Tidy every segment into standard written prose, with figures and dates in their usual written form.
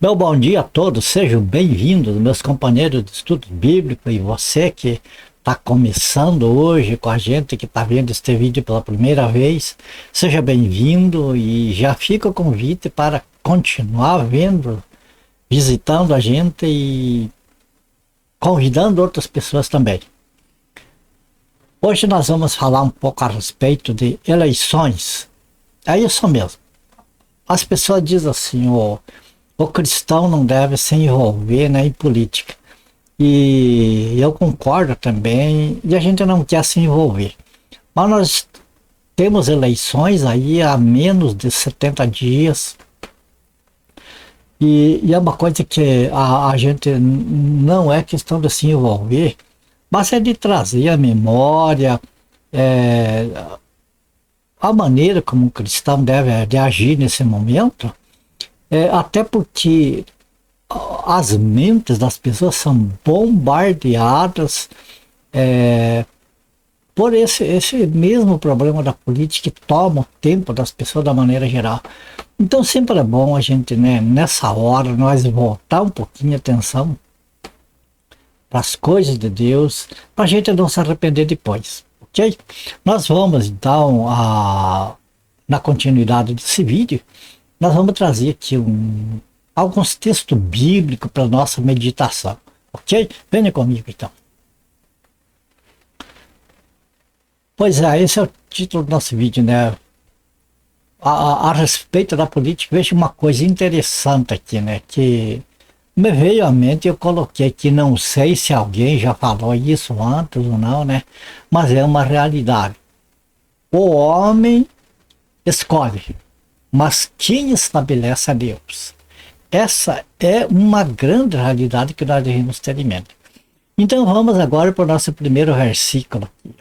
Meu bom dia a todos, sejam bem-vindos, meus companheiros de estudo bíblico, e você que está começando hoje com a gente, que está vendo este vídeo pela primeira vez, seja bem-vindo e já fica o convite para continuar vendo, visitando a gente e convidando outras pessoas também. Hoje nós vamos falar um pouco a respeito de eleições. É isso mesmo. As pessoas dizem assim, o cristão não deve se envolver, né, em política. E eu concordo também, e a gente não quer se envolver. Mas nós temos eleições aí há menos de 70 dias. E é uma coisa que a gente não é questão de se envolver, mas é de trazer a memória, a maneira como um cristão deve de agir nesse momento. Até porque as mentes das pessoas são bombardeadas por esse mesmo problema da política que toma o tempo das pessoas da maneira geral. Então sempre é bom a gente, né, nessa hora, nós voltar um pouquinho a atenção para as coisas de Deus, para a gente não se arrepender depois, ok? Nós vamos então, na continuidade desse vídeo, nós vamos trazer aqui alguns textos bíblicos para nossa meditação, ok? Venha comigo então. Pois é, esse é o título do nosso vídeo, né? A respeito da política, vejo uma coisa interessante aqui, né? Que me veio à mente, eu coloquei que não sei se alguém já falou isso antes ou não, né? Mas é uma realidade. O homem escolhe, mas quem estabelece é Deus. Essa é uma grande realidade que nós devemos ter em mente. Então vamos agora para o nosso primeiro versículo aqui.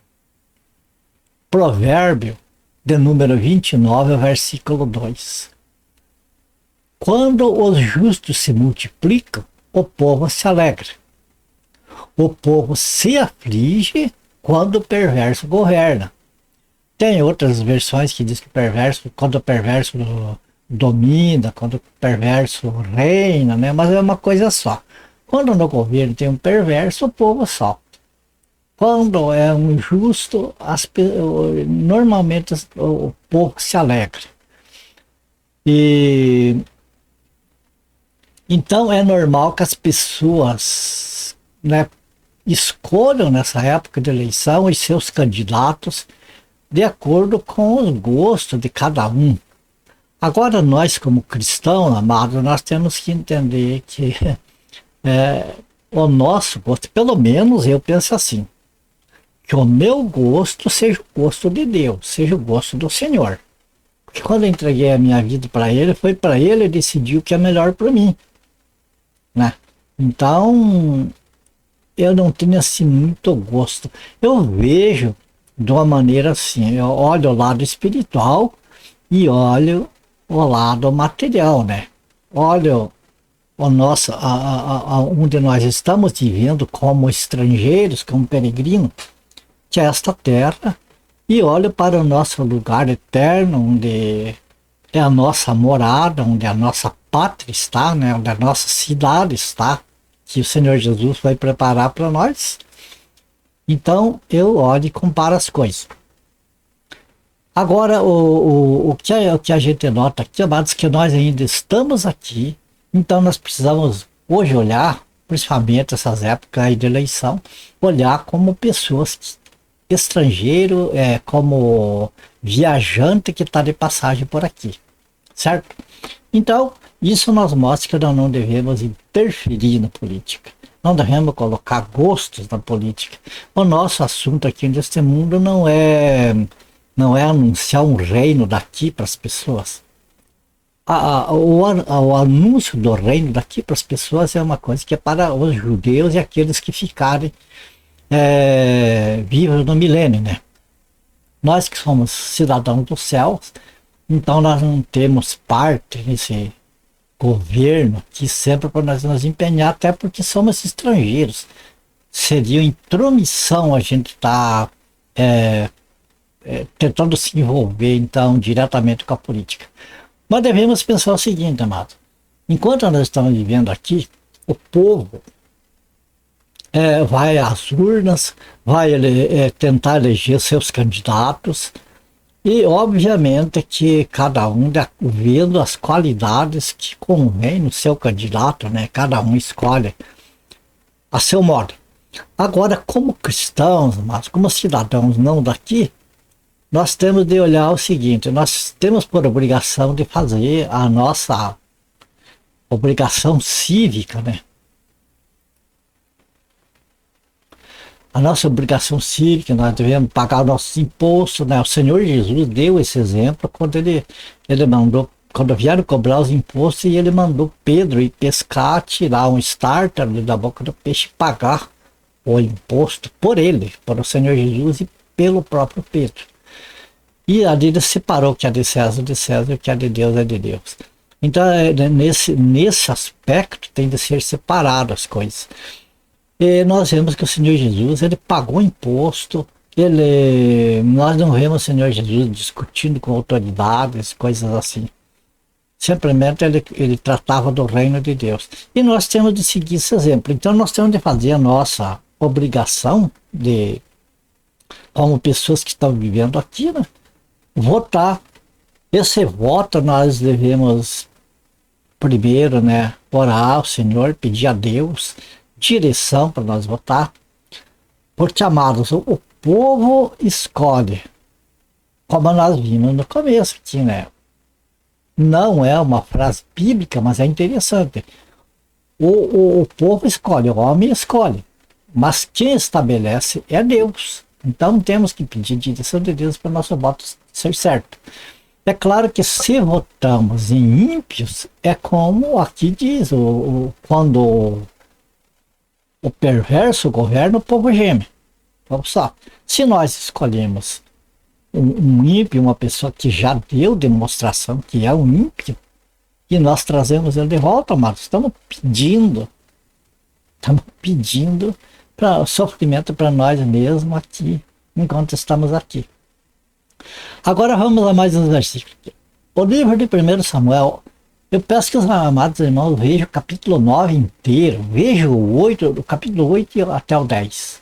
Provérbio de número 29, versículo 2. Quando os justos se multiplicam, o povo se alegra. O povo se aflige quando o perverso governa. Tem outras versões que diz que quando o perverso domina, quando o perverso reina, né? Mas é uma coisa só. Quando no governo tem um perverso, o povo sofre. Quando é um injusto, normalmente o povo se alegra. E então é normal que as pessoas, né, escolham nessa época de eleição os seus candidatos de acordo com os gostos de cada um. Agora nós, como cristãos, amados, nós temos que entender que o nosso gosto, pelo menos eu penso assim, que o meu gosto seja o gosto de Deus, seja o gosto do Senhor. Porque quando eu entreguei a minha vida para Ele, foi para Ele decidir o que é melhor para mim, né? Então, eu não tenho assim muito gosto. Eu vejo de uma maneira assim, eu olho o lado espiritual e olho o lado material, né? Olho o nosso, onde nós estamos vivendo como estrangeiros, como peregrinos, que é esta terra, e olho para o nosso lugar eterno, onde é a nossa morada, onde a nossa pátria está, né? Onde a nossa cidade está, que o Senhor Jesus vai preparar para nós. Então eu olho e comparo as coisas. Agora, o que a gente nota aqui, amados, que nós ainda estamos aqui, então nós precisamos hoje olhar, principalmente essas épocas aí de eleição, olhar como pessoas estrangeiro, como viajante que está de passagem por aqui, certo? Então, isso nos mostra que nós não devemos interferir na política. Não devemos colocar gostos na política. O nosso assunto aqui neste mundo não é anunciar um reino daqui para as pessoas. O anúncio do reino daqui para as pessoas é uma coisa que é para os judeus e aqueles que ficarem vivos no milênio, né? Nós que somos cidadãos dos céus, então nós não temos parte nesse governo que sempre para nós nos empenhar, até porque somos estrangeiros. Seria intromissão a gente estar tentando se envolver então diretamente com a política. Mas devemos pensar o seguinte, amado. Enquanto nós estamos vivendo aqui, o povo vai às urnas, vai tentar eleger seus candidatos, e obviamente que cada um vendo as qualidades que convém no seu candidato, né? Cada um escolhe a seu modo. Agora, como cristãos, mas como cidadãos não daqui, nós temos de olhar o seguinte: nós temos por obrigação de fazer a nossa obrigação cívica, né? A nossa obrigação cívica, nós devemos pagar o nosso imposto, né? O Senhor Jesus deu esse exemplo quando ele mandou, quando vieram cobrar os impostos, e ele mandou Pedro ir pescar, tirar um starter da boca do peixe e pagar o imposto por ele, por o Senhor Jesus e pelo próprio Pedro. E ali ele separou o que é de César, e o que é de Deus é de Deus. Então, nesse aspecto, tem de ser separado as coisas. E nós vemos que o Senhor Jesus, ele pagou imposto, nós não vemos o Senhor Jesus discutindo com autoridades, coisas assim. Simplesmente ele tratava do reino de Deus. E nós temos de seguir esse exemplo. Então nós temos de fazer a nossa obrigação como pessoas que estão vivendo aqui, né? Votar. Esse voto nós devemos primeiro, né, orar ao Senhor, pedir a Deus direção para nós votar. Porque, amados, o povo escolhe, como nós vimos no começo aqui, né? Não é uma frase bíblica, mas é interessante. O povo escolhe, o homem escolhe, mas quem estabelece é Deus. Então temos que pedir direção de Deus para o nosso voto ser certo. É claro que se votamos em ímpios, é como aqui diz, quando o perverso governa, o povo geme. Vamos só. Se nós escolhemos um ímpio, uma pessoa que já deu demonstração que é um ímpio, e nós trazemos ele de volta, amados, estamos pedindo para sofrimento para nós mesmos aqui, enquanto estamos aqui. Agora vamos a mais um versículo. O livro de 1 Samuel, eu peço que os amados irmãos vejam o capítulo 9 inteiro, vejam o capítulo 8 até o 10.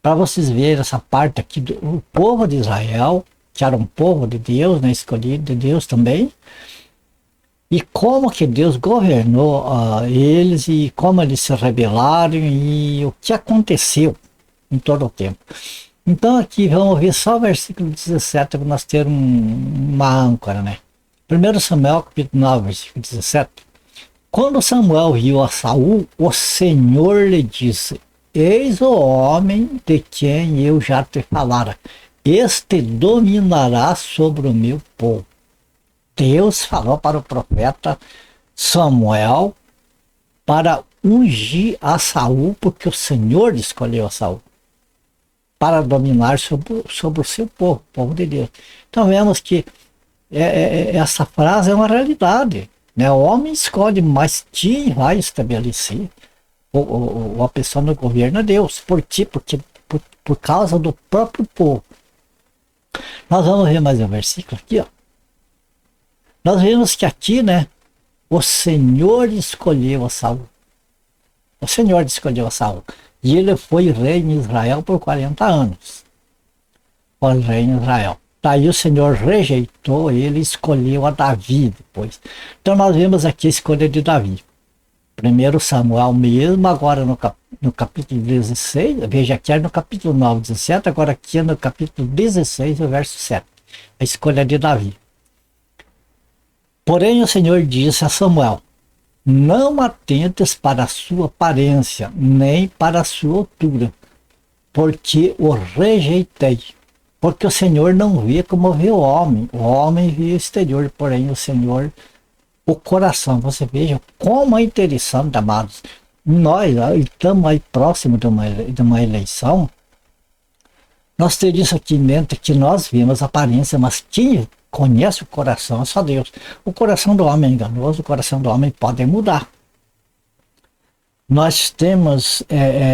Para vocês verem essa parte aqui do povo de Israel, que era um povo de Deus, né, escolhido de Deus também, e como que Deus governou eles, e como eles se rebelaram, e o que aconteceu em todo o tempo. Então aqui vamos ver só o versículo 17 para nós ter uma âncora, né? 1 Samuel capítulo 9, versículo 17. Quando Samuel viu a Saul, o Senhor lhe disse: eis o homem de quem eu já te falara, este dominará sobre o meu povo. Deus falou para o profeta Samuel para ungir a Saul, porque o Senhor escolheu a Saul para dominar sobre o seu povo, o povo de Deus. Então vemos que essa frase é uma realidade, né? O homem escolhe, mas quem vai estabelecer a pessoa no governo é Deus. Por quê? Porque por causa do próprio povo. Nós vamos ver mais um versículo aqui, ó. Nós vemos que aqui, né, o Senhor escolheu a Saul. O Senhor escolheu a Saul. E ele foi rei em Israel por 40 anos. Foi rei em Israel. Daí o Senhor rejeitou ele e escolheu a Davi depois. Então nós vemos aqui a escolha de Davi. Primeiro Samuel mesmo, agora no capítulo 16, veja aqui é no capítulo 9, 17, agora aqui é no capítulo 16, o verso 7. A escolha de Davi. Porém o Senhor disse a Samuel: não atentes para a sua aparência, nem para a sua altura, porque o rejeitei. Porque o Senhor não vê como vê o homem vê o exterior, porém o Senhor o coração. Você veja como é interessante, amados. Nós estamos aí próximo de uma eleição. Nós temos isso aqui em mente, que nós vemos a aparência, mas quem conhece o coração é só Deus. O coração do homem é enganoso, o coração do homem pode mudar. Nós temos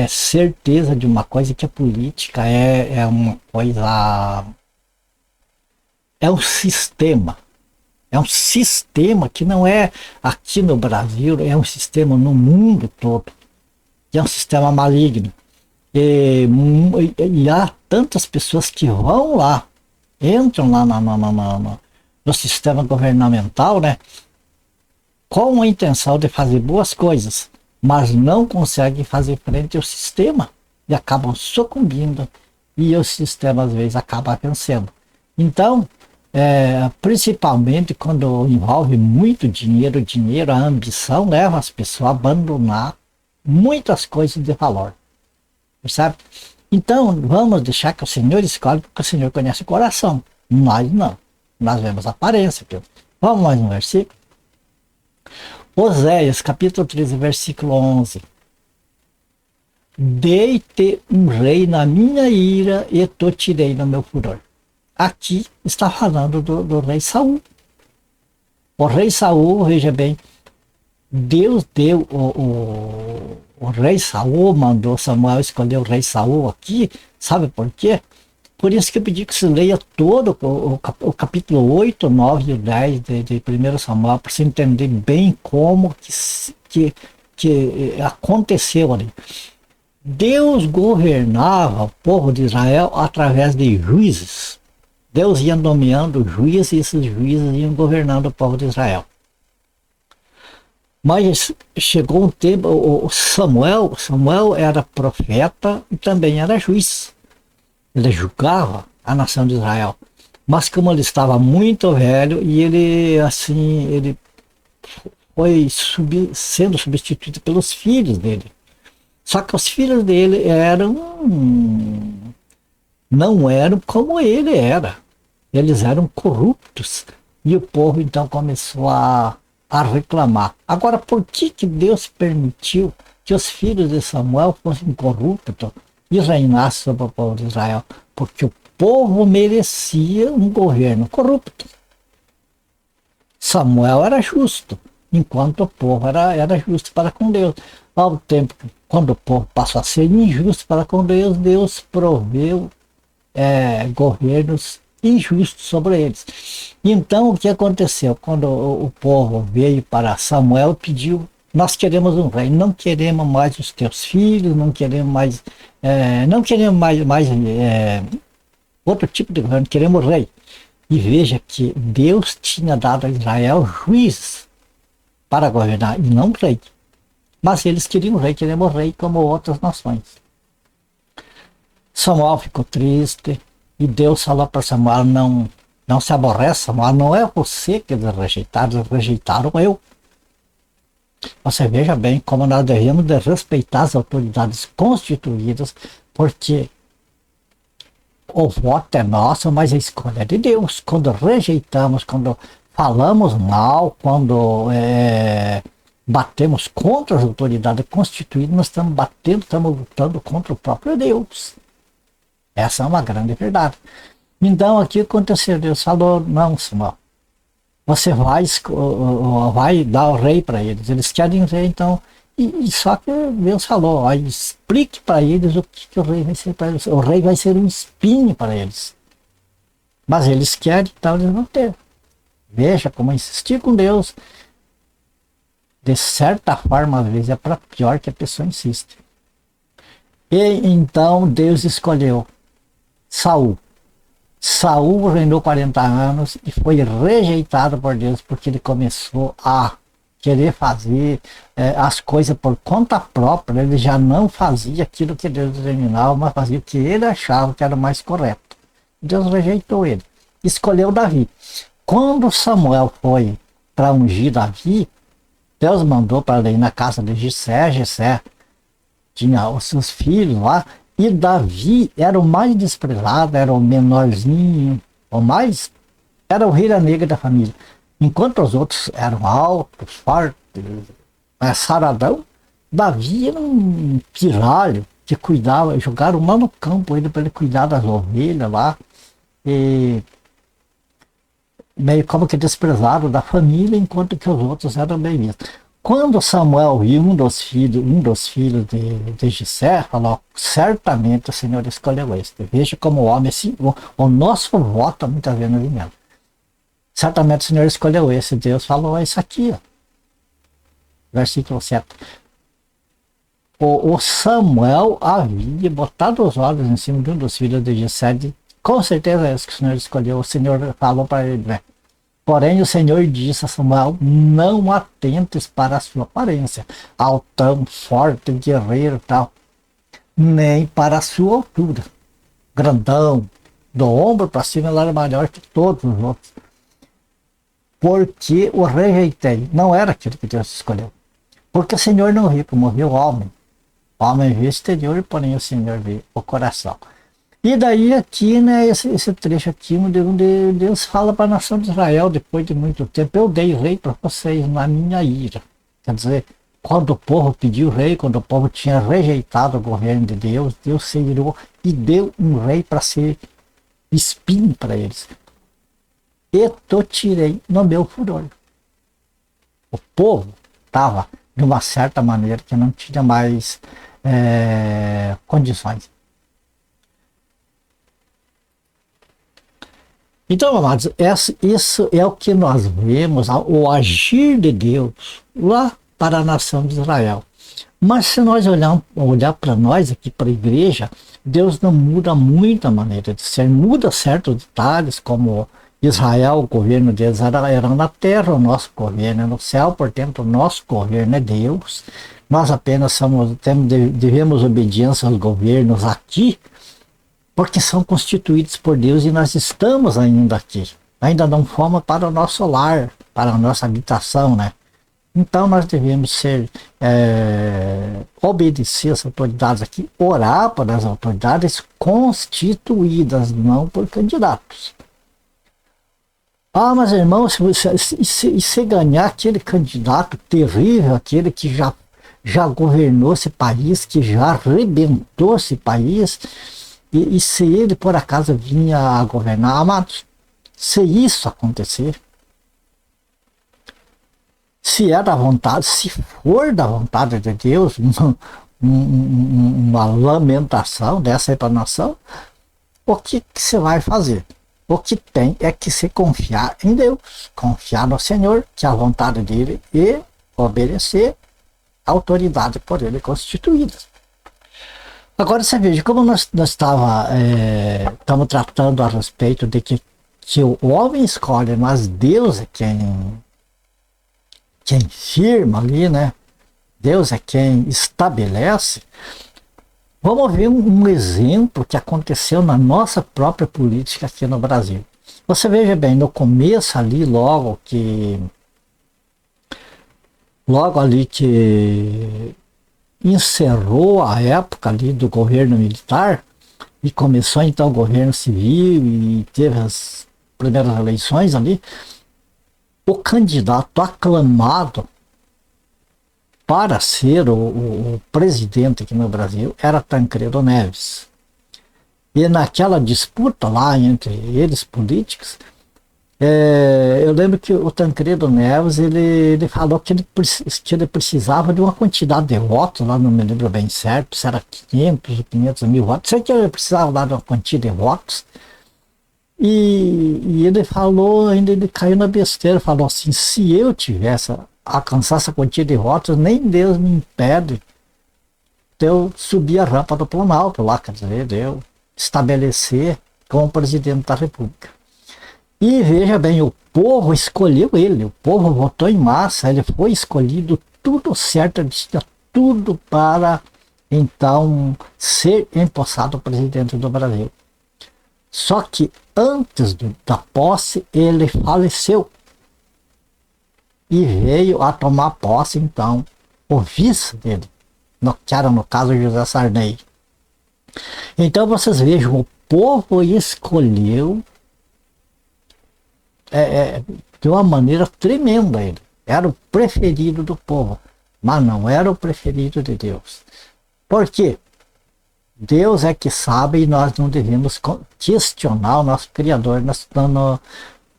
certeza de uma coisa, que a política é uma coisa, é um sistema. É um sistema que não é aqui no Brasil, é um sistema no mundo todo. É um sistema maligno. E há tantas pessoas que vão lá, entram lá no sistema governamental, né? Com a intenção de fazer boas coisas, mas não conseguem fazer frente ao sistema e acabam sucumbindo e o sistema às vezes acaba vencendo. Então, principalmente quando envolve muito dinheiro, a ambição leva as pessoas a abandonar muitas coisas de valor, percebe? Então, vamos deixar que o Senhor escolhe, porque o Senhor conhece o coração. Nós não. Nós vemos a aparência. Vamos mais um versículo. Oséias, capítulo 13, versículo 11. Dei-te um rei na minha ira e te tirei no meu furor. Aqui está falando do rei Saul. O rei Saul, veja bem, Deus deu o rei Saul, mandou Samuel escolher o rei Saul aqui, sabe por quê? Por isso que eu pedi que você leia todo o capítulo 8, 9 e 10 de 1 Samuel, para você entender bem como que aconteceu ali. Deus governava o povo de Israel através de juízes. Deus ia nomeando juízes e esses juízes iam governando o povo de Israel. Mas chegou um tempo, o Samuel era profeta e também era juiz. Ele julgava a nação de Israel. Mas como ele estava muito velho e ele foi sendo substituído pelos filhos dele. Só que os filhos dele não eram como ele era. Eles eram corruptos. E o povo então começou a reclamar. Agora, por que Deus permitiu que os filhos de Samuel fossem corruptos e reinassem sobre o povo de Israel? Porque o povo merecia um governo corrupto. Samuel era justo, enquanto o povo era justo para com Deus. Ao tempo, quando o povo passou a ser injusto para com Deus, Deus proveu governos injustos sobre eles. Então, o que aconteceu? Quando o povo veio para Samuel, pediu: nós queremos um rei, não queremos mais os teus filhos, não queremos mais outro tipo de governo, queremos rei. E veja que Deus tinha dado a Israel juízes para governar, e não rei. Mas eles queriam rei, queremos rei como outras nações. Samuel ficou triste, e Deus falou para Samuel: não se aborrece, Samuel, não é você que eles rejeitaram eu. Você veja bem como nós devemos de respeitar as autoridades constituídas, porque o voto é nosso, mas a escolha é de Deus. Quando rejeitamos, quando falamos mal, quando batemos contra as autoridades constituídas, nós estamos lutando contra o próprio Deus. Essa é uma grande verdade. Então aqui aconteceu, Deus falou: não, Samuel, você vai dar o rei para eles. Eles querem rei, então. E só que Deus falou: ó, explique para eles o que o rei vai ser para eles. O rei vai ser um espinho para eles. Mas eles querem, então eles vão ter. Veja como insistir com Deus, de certa forma, às vezes é para pior que a pessoa insiste. E então Deus escolheu Saul. Saul reinou 40 anos e foi rejeitado por Deus, porque ele começou a querer fazer as coisas por conta própria. Ele já não fazia aquilo que Deus determinava, mas fazia o que ele achava que era o mais correto. Deus rejeitou ele. Escolheu Davi. Quando Samuel foi para ungir Davi, Deus mandou para ir na casa de Jessé. Jessé tinha os seus filhos lá, e Davi era o mais desprezado, era o menorzinho, era o rei da negra da família. Enquanto os outros eram altos, fortes, saradão, Davi era um pirralho que cuidava, jogaram lá no campo ele para ele cuidar das ovelhas lá, e meio como que desprezado da família, enquanto que os outros eram bem vistos. Quando Samuel viu um dos filhos de Jessé, falou: certamente o Senhor escolheu este. Veja como o homem, assim, o nosso voto muitas vezes não engana. Certamente o Senhor escolheu esse. Deus falou isso aqui, ó. Versículo 7. O Samuel havia botado os olhos em cima de um dos filhos de Jessé. Com certeza é esse que o Senhor escolheu. O Senhor falou para ele, né? Porém o Senhor disse a Samuel, não atentes para a sua aparência, altão, forte, guerreiro tal, nem para a sua altura, grandão, do ombro para cima ele era maior que todos os outros. Porque o rejeitei, não era aquilo que Deus escolheu. Porque o Senhor não vê como vê o homem. O homem vê o exterior, porém o Senhor vê o coração. E daí aqui, né, esse trecho aqui, onde Deus fala para a nação de Israel, depois de muito tempo, eu dei rei para vocês na minha ira. Quer dizer, quando o povo pediu rei, quando o povo tinha rejeitado o governo de Deus, Deus se irou e deu um rei para ser espinho para eles. E te tirei no meu furor. O povo estava de uma certa maneira que não tinha mais condições. Então, amados, isso é o que nós vemos, o agir de Deus lá para a nação de Israel. Mas se nós olhar para nós aqui, para a igreja, Deus não muda muito a maneira de ser, muda certos detalhes, como Israel, o governo deles era na terra, o nosso governo é no céu, portanto, o nosso governo é Deus. Nós apenas devemos obediência aos governos aqui, porque são constituídos por Deus e nós estamos ainda aqui. Ainda não fomos para o nosso lar, para a nossa habitação, né? Então nós devemos obedecer às autoridades aqui, orar para as autoridades constituídas, não por candidatos. Ah, mas irmão, se ganhar aquele candidato terrível, aquele que já governou esse país, que já arrebentou esse país, e se ele por acaso vinha a governar, amados, se isso acontecer, se é da vontade, se for da vontade de Deus, uma lamentação dessa aí para a nação, o que você vai fazer? O que tem é que se confiar em Deus, confiar no Senhor, que é a vontade dele, e obedecer a autoridade por ele constituída. Agora você veja, como nós estamos tratando a respeito de que o homem escolhe, mas Deus é quem firma ali, né? Deus é quem estabelece. Vamos ver um exemplo que aconteceu na nossa própria política aqui no Brasil. Você veja bem, no começo ali, logo ali que encerrou a época ali do governo militar e começou então o governo civil e teve as primeiras eleições ali, o candidato aclamado para ser o presidente aqui no Brasil era Tancredo Neves. E naquela disputa lá entre eles políticos, eu lembro que o Tancredo Neves ele falou que ele precisava de uma quantidade de votos, lá não me lembro bem certo, se era 500 ou 500 mil votos, sei que ele precisava lá de uma quantidade de votos. E ele falou, ainda ele caiu na besteira, falou assim, se eu tivesse alcançar essa quantia de votos, nem Deus me impede de eu subir a rampa do Planalto lá, quer dizer, de eu estabelecer como presidente da República. E veja bem, o povo escolheu ele, o povo votou em massa, ele foi escolhido, tudo certo, ele tinha tudo para então ser empossado presidente do Brasil. Só que antes da posse ele faleceu. E veio a tomar posse, então, o vice dele, que era, no caso, José Sarney. Então, vocês vejam, o povo escolheu de uma maneira tremenda ele. Era o preferido do povo, mas não era o preferido de Deus. Por quê? Deus é que sabe e nós não devemos questionar o nosso Criador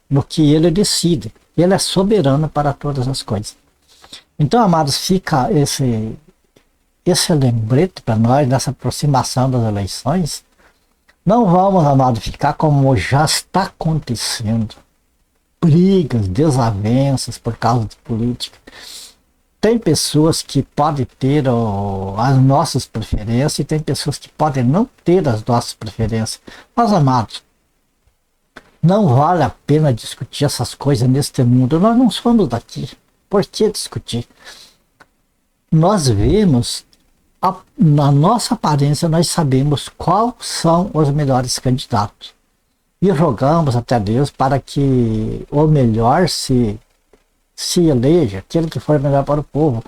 no que ele decide. Ele é soberano para todas as coisas. Então, amados, fica esse lembrete para nós nessa aproximação das eleições. Não vamos, amados, ficar como já está acontecendo. brigas, desavenças por causa de política. Tem pessoas que podem ter as nossas preferências e tem pessoas que podem não ter as nossas preferências. Mas, amados, não vale a pena discutir essas coisas neste mundo. Nós não somos daqui. Por que discutir? Nós vemos, na nossa aparência, nós sabemos quais são os melhores candidatos. E rogamos até Deus para que o melhor se eleja, aquele que for melhor para o povo.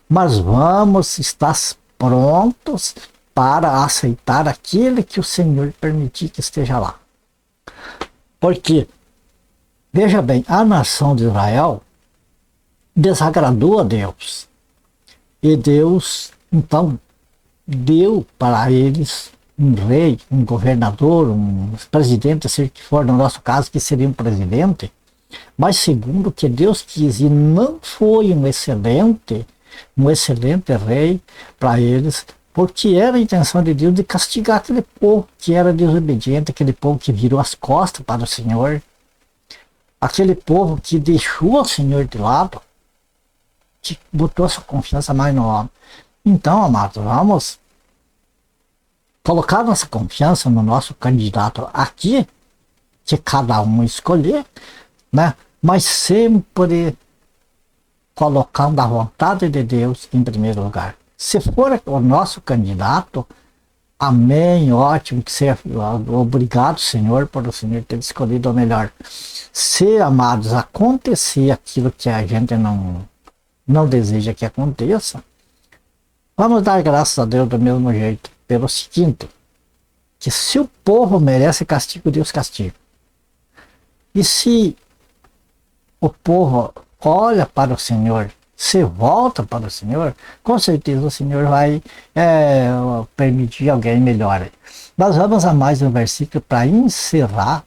Mas vamos estar prontos para aceitar aquele que o Senhor permitir que esteja lá. Porque, veja bem, a nação de Israel desagradou a Deus. E Deus, então, deu para eles um rei, um governador, um presidente, seja que for, no nosso caso, que seria um presidente, mas segundo o que Deus quis, e não foi um excelente rei para eles, porque era a intenção de Deus de castigar aquele povo que era desobediente, aquele povo que virou as costas para o Senhor, aquele povo que deixou o Senhor de lado, que botou sua confiança mais no homem. Então, amados, vamos colocar nossa confiança no nosso candidato aqui, que cada um escolher, né? Mas sempre colocando a vontade de Deus em primeiro lugar. Se for o nosso candidato, amém, ótimo, que seja, obrigado, Senhor, por o Senhor ter escolhido o melhor. Se, amados, acontecer aquilo que a gente não deseja que aconteça, vamos dar graças a Deus do mesmo jeito, pelo seguinte, que se o povo merece castigo, Deus castiga. E se o povo olha para o Senhor, se volta para o Senhor, com certeza o Senhor vai permitir alguém melhor. Nós vamos a mais um versículo para encerrar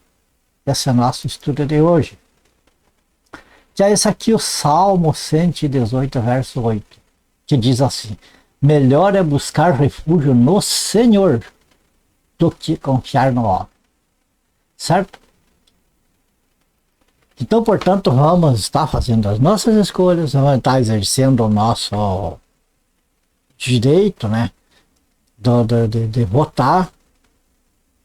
esse nosso estudo de hoje. Que é esse aqui, o Salmo 118, verso 8, que diz assim: melhor é buscar refúgio no Senhor do que confiar no homem. Certo? Então, portanto, vamos estar fazendo as nossas escolhas, vamos estar exercendo o nosso direito, né, de votar,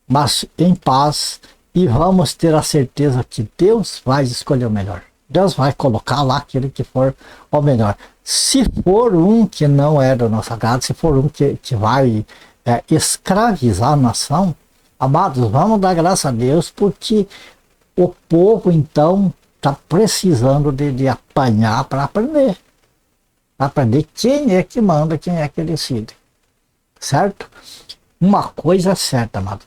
mas em paz, e vamos ter a certeza que Deus vai escolher o melhor. Deus vai colocar lá aquele que for o melhor. Se for um que não é do nosso agrado, se for um que vai escravizar a nação, amados, vamos dar graças a Deus, porque o povo, então, está precisando de apanhar para aprender. Para aprender quem é que manda, quem é que decide. Certo? Uma coisa é certa, amado.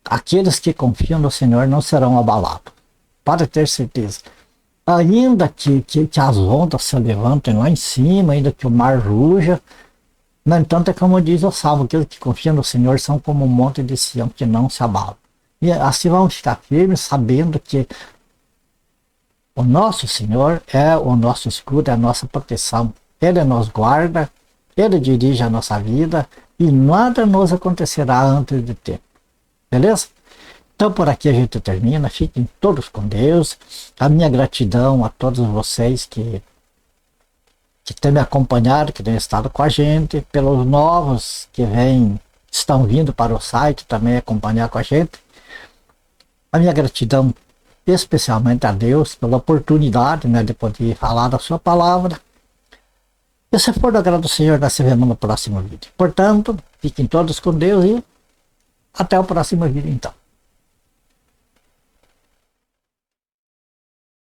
Aqueles que confiam no Senhor não serão abalados. Pode ter certeza. Ainda que as ondas se levantem lá em cima, ainda que o mar ruja, no entanto, é como diz o Salmo, aqueles que confiam no Senhor são como um monte de Sião que não se abala. E assim vamos ficar firmes, sabendo que o nosso Senhor é o nosso escudo, é a nossa proteção. Ele nos guarda, Ele dirige a nossa vida e nada nos acontecerá antes de tempo. Beleza? Então por aqui a gente termina. Fiquem todos com Deus. A minha gratidão a todos vocês que têm me acompanhado, que têm estado com a gente, pelos novos que estão vindo para o site também acompanhar com a gente. A minha gratidão especialmente a Deus pela oportunidade, né, de poder falar da sua palavra. E se for do agrado do Senhor, nós se vemos no próximo vídeo. Portanto, fiquem todos com Deus e até o próximo vídeo então.